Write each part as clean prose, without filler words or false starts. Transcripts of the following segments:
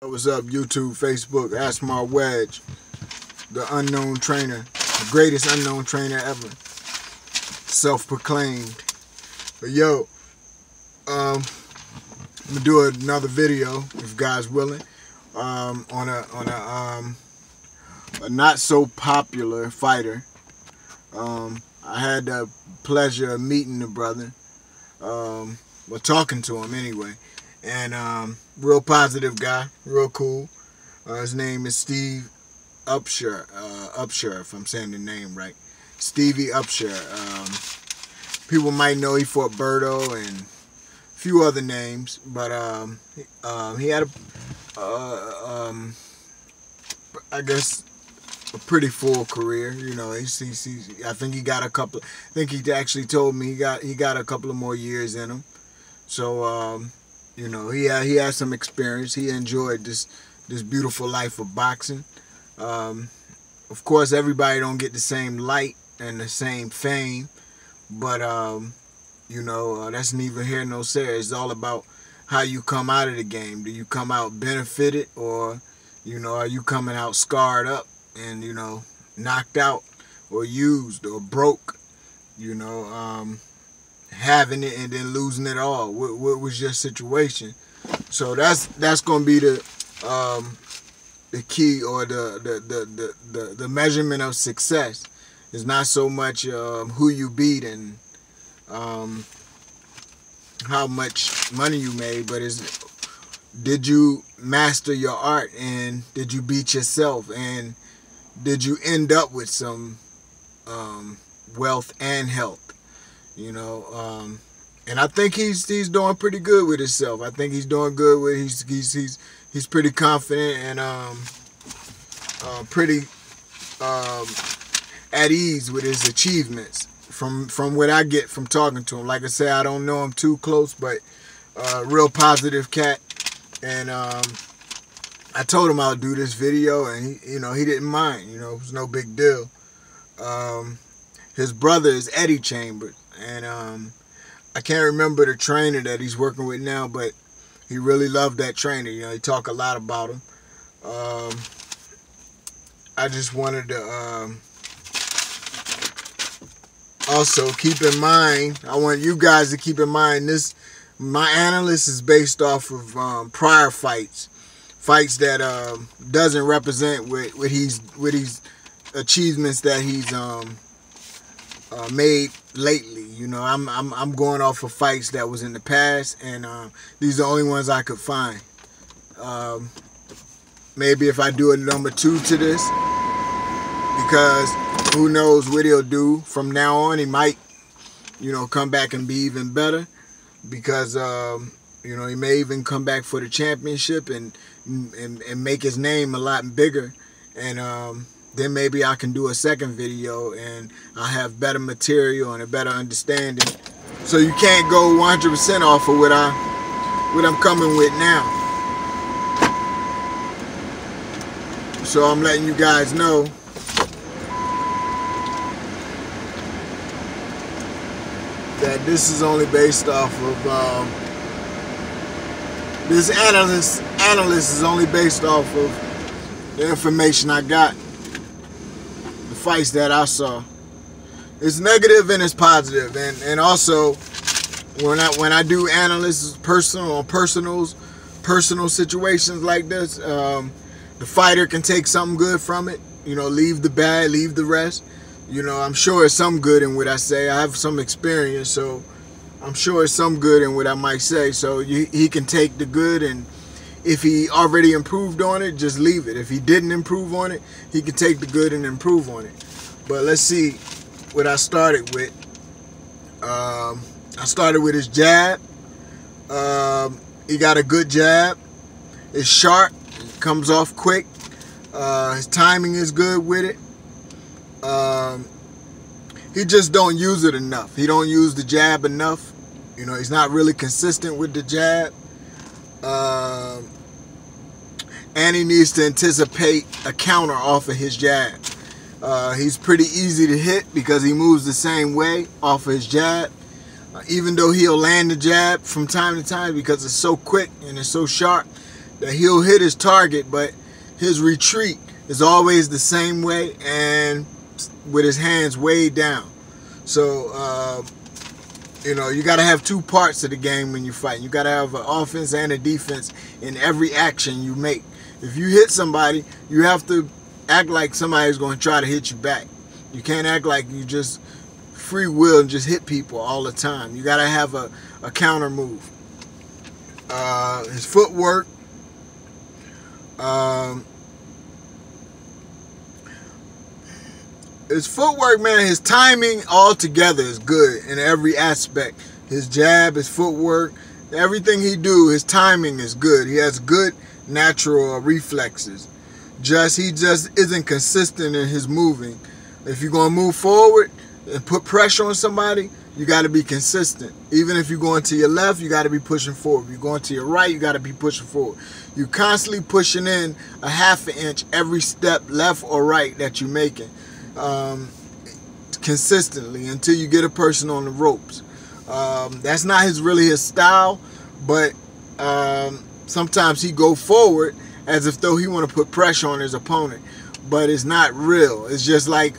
What's up, YouTube, Facebook? Ask my wedge, the unknown trainer, the greatest unknown trainer ever, self-proclaimed. But yo, I'm gonna do another video if God's willing, on a not so popular fighter. I had the pleasure of meeting the brother, well, talking to him anyway, and real positive guy, real cool. His name is Steve Upsher, if I'm saying the name right. Stevie Upsher. People might know he fought Berto and a few other names, but he had I guess a pretty full career. You know, I think he got a couple. I think he actually told me he got a couple of more years in him. So you know, he had some experience. He enjoyed this beautiful life of boxing. Of course, everybody don't get the same light and the same fame, but you know, that's neither here nor there. It's all about how you come out of the game. Do you come out benefited, or you know, are you coming out scarred up and, you know, knocked out or used or broke? You know, having it and then losing it all. What was your situation? So that's gonna be the key, or the measurement of success. Is not so much who you beat and how much money you made, but did you master your art, and did you beat yourself, and did you end up with some wealth and health? You know, and I think he's doing pretty good with himself. I think he's doing good with he's pretty confident and pretty at ease with his achievements from what I get from talking to him. Like I said, I don't know him too close, but real positive cat. And I told him I'll do this video, and he, you know, he didn't mind. You know, it was no big deal. His brother is Eddie Chambers, and I can't remember the trainer that he's working with now, but he really loved that trainer. You know, he talked a lot about him. I just wanted to also keep in mind, I want you guys to keep in mind, my analyst is based off of prior fights that doesn't represent what he's achievements that he's made lately. You know, I'm going off of fights that was in the past, and these are the only ones I could find. Maybe if I do a number 2 to this, because who knows what he'll do from now on. He might, you know, come back and be even better, because you know, he may even come back for the championship and make his name a lot bigger, and then maybe I can do a second video and I'll have better material and a better understanding. So you can't go 100% off of what I'm coming with now. So I'm letting you guys know that this is only based off of this analyst is only based off of the information I got, the fights that I saw. It's negative and it's positive, and also when I do analysts personal situations like this, the fighter can take something good from it. You know, leave the bad, leave the rest. You know, I'm sure it's some good in what I say. I have some experience, so I'm sure it's some good in what I might say. So he can take the good, and if he already improved on it, just leave it. If he didn't improve on it, he can take the good and improve on it. But let's see what I started with. I started with his jab. He got a good jab. It's sharp. It comes off quick. His timing is good with it. He just don't use it enough. He don't use the jab enough. You know, he's not really consistent with the jab. And he needs to anticipate a counter off of his jab. He's pretty easy to hit because he moves the same way off of his jab. Even though he'll land the jab from time to time because it's so quick and it's so sharp, that he'll hit his target, but his retreat is always the same way and with his hands way down. So, you got to have two parts of the game when you fight. You got to have an offense and a defense in every action you make. If you hit somebody, you have to act like somebody's going to try to hit you back. You can't act like you just free will and just hit people all the time. You got to have a counter move. His footwork. His footwork, man, his timing altogether is good in every aspect. His jab, his footwork, everything he do, his timing is good. He has good natural reflexes. He just isn't consistent in his moving. If you're going to move forward and put pressure on somebody, you got to be consistent. Even if you're going to your left, you got to be pushing forward. If you're going to your right, you got to be pushing forward. You're constantly pushing in a half an inch every step, left or right, that you're making. Consistently until you get a person on the ropes. That's not really his style, but sometimes he go forward as if though he want to put pressure on his opponent, but it's not real. It's just like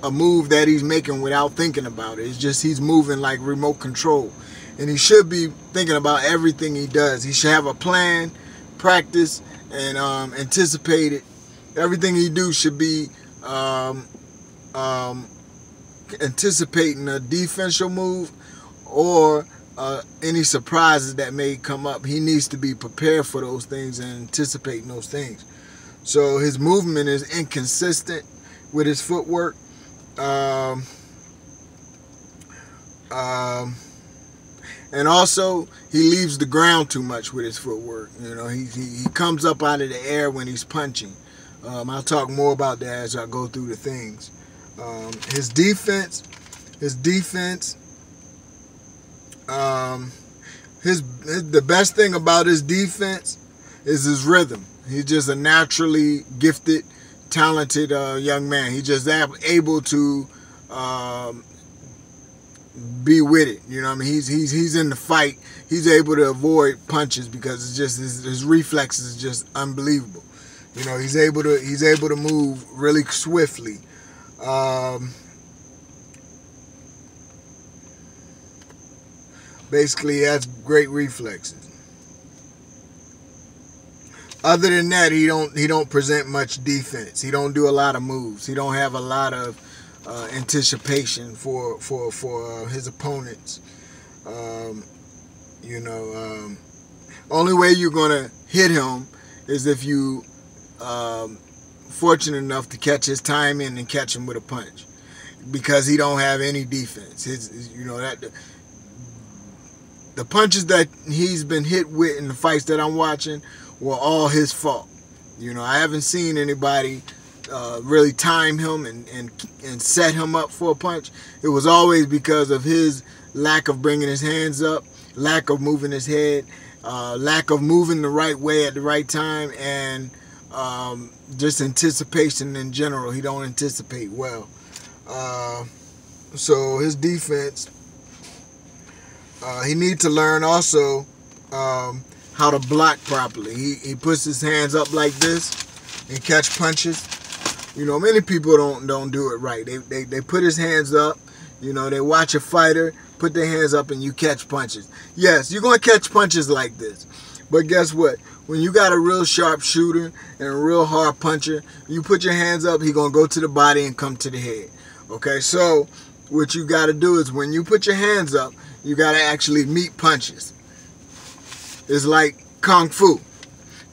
a move that he's making without thinking about it. It's just he's moving like remote control, and he should be thinking about everything he does. He should have a plan, practice, and anticipate it. Everything he do should be anticipating a defensive move or any surprises that may come up. He needs to be prepared for those things and anticipating those things. So his movement is inconsistent with his footwork. And also he leaves the ground too much with his footwork. He comes up out of the air when he's punching. I'll talk more about that as I go through the things. His defense, the best thing about his defense is his rhythm. He's just a naturally gifted, talented young man. He's just able to be with it. You know what I mean? He's in the fight. He's able to avoid punches because it's just his reflexes is just unbelievable. He's able to move really swiftly. Basically, he has great reflexes. Other than that, he don't present much defense. He don't do a lot of moves. He don't have a lot of anticipation for his opponents. Only way you're gonna hit him is if you fortunate enough to catch his timing and catch him with a punch, because he don't have any defense. The punches that he's been hit with in the fights that I'm watching were all his fault. I haven't seen anybody really time him and set him up for a punch. It was always because of his lack of bringing his hands up, lack of moving his head, lack of moving the right way at the right time, and just anticipation in general. He don't anticipate well. So his defense, he needs to learn also how to block properly. He puts his hands up like this and catch punches. Many people don't do it right. They put his hands up. They watch a fighter put their hands up and you catch punches. Yes, you're gonna catch punches like this, but guess what? When you got a real sharp shooter and a real hard puncher, you put your hands up, he gonna go to the body and come to the head. Okay, so what you gotta do is when you put your hands up, you gotta actually meet punches. It's like Kung Fu.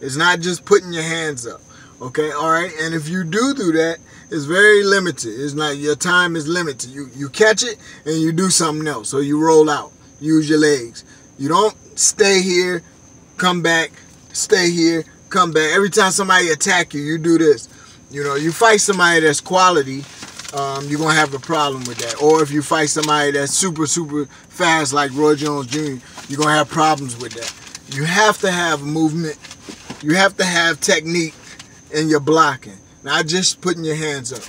It's not just putting your hands up. Okay, all right, and if you do that, it's very limited. It's like your time is limited. You catch it and you do something else. So you roll out, use your legs. You don't stay here, come back, stay here, come back. Every time somebody attack you, you do this. You fight somebody that's quality, you're gonna have a problem with that. Or if you fight somebody that's super fast like Roy Jones Jr., you're gonna have problems with that. You have to have movement. You have to have technique in your blocking, not just putting your hands up.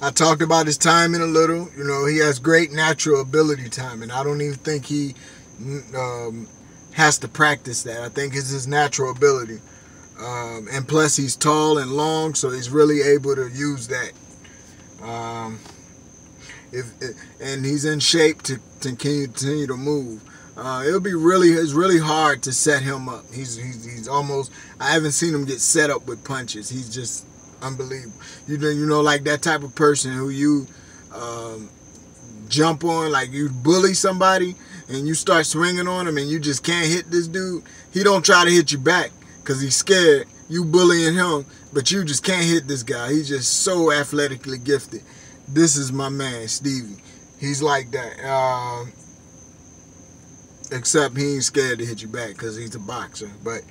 I talked about his timing a little. You know, he has great natural ability timing. I don't even think he has to practice that. I think it's his natural ability. And plus, he's tall and long, so he's really able to use that. And he's in shape to continue to move. It's really hard to set him up. He's almost, I haven't seen him get set up with punches. He's just unbelievable. You know, like that type of person who you jump on, like you bully somebody and you start swinging on him and you just can't hit this dude. He don't try to hit you back because he's scared. You bullying him, but you just can't hit this guy. He's just so athletically gifted. This is my man, Stevie. He's like that. Except he ain't scared to hit you back because he's a boxer. But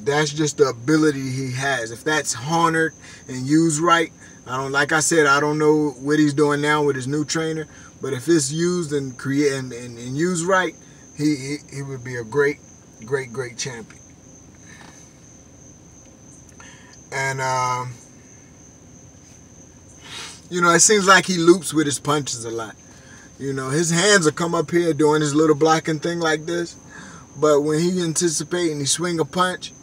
that's just the ability he has. If that's harnessed and used right, like I said, I don't know what he's doing now with his new trainer. But if it's used and used right, he would be a great champion. And you know, it seems like he loops with his punches a lot. You know, his hands will come up here doing his little blocking thing like this. But when he anticipates and he swing a punch,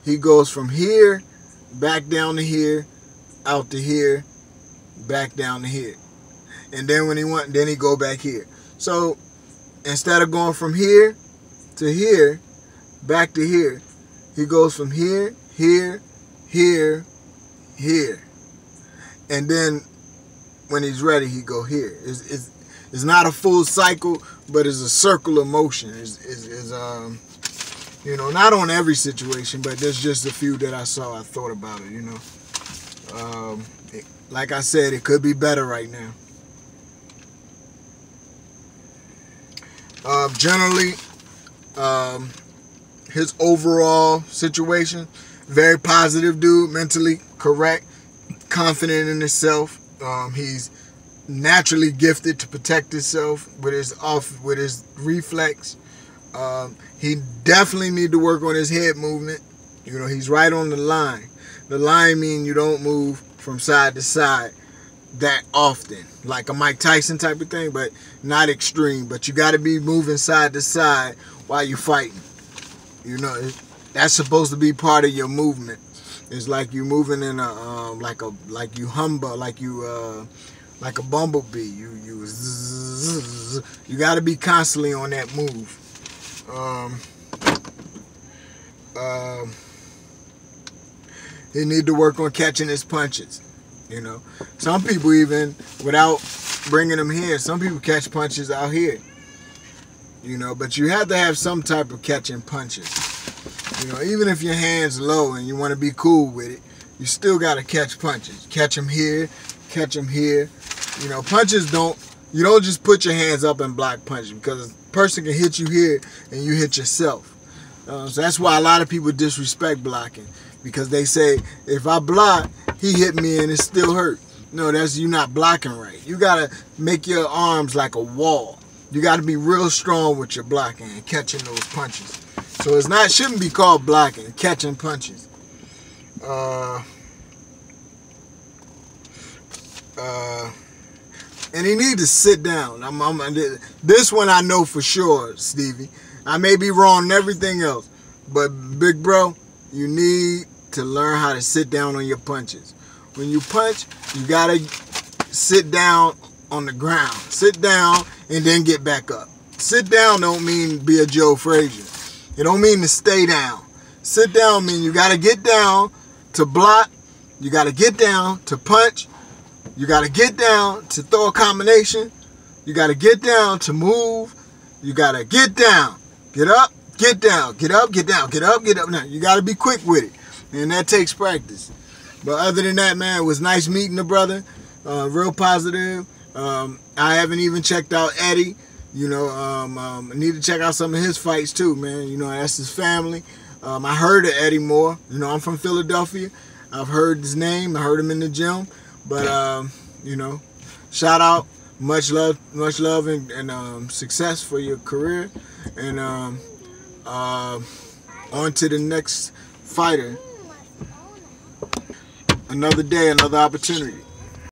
he goes from here, back down to here, out to here, back down to here. And then then he go back here. So instead of going from here to here, back to here, he goes from here, here, here, here. And then when he's ready, he go here. It's not a full cycle, but it's a circular motion. You know, not on every situation, but there's just a few that I saw. I thought about it, you know. Like I said, it could be better right now. Generally, his overall situation, very positive dude, mentally correct, confident in himself. He's naturally gifted to protect himself with his reflex. He definitely need to work on his head movement. You know, he's right on the line. The line means you don't move from side to side that often, like a Mike Tyson type of thing, but not extreme. But you got to be moving side to side while you're fighting. You know, that's supposed to be part of your movement. It's like you moving in a like you humba, like a bumblebee. You got to be constantly on that move. He need to work on catching his punches. You know, some people, even without bringing them here, some people catch punches out here. You know, but you have to have some type of catching punches. You know, even if your hand's low and you want to be cool with it, you still got to catch punches. Catch them here, catch them here. You know, you don't just put your hands up and block punches, because a person can hit you here and you hit yourself. So that's why a lot of people disrespect blocking, because they say, if I block, he hit me and it still hurt. No, that's you not blocking right. You got to make your arms like a wall. You got to be real strong with your blocking and catching those punches. So shouldn't be called blocking, catching punches. And he need to sit down. This one I know for sure, Stevie. I may be wrong in everything else, but big bro, you need to learn how to sit down on your punches. When you punch, you gotta sit down on the ground. Sit down and then get back up. Sit down don't mean be a Joe Frazier. It don't mean to stay down. Sit down mean you gotta get down to block. You gotta get down to punch. You gotta get down to throw a combination. You gotta get down to move. You gotta get down. Get up, get down, get up, get down, get up, get up. Now, you gotta be quick with it. And that takes practice. But other than that, man, it was nice meeting the brother. Real positive. I haven't even checked out Eddie. You know, I need to check out some of his fights too, man. You know, that's his family. I heard of Eddie Moore. You know, I'm from Philadelphia. I've heard his name. I heard him in the gym. But, you know, shout out. Much love and success for your career. And on to the next fighter. Another day, another opportunity.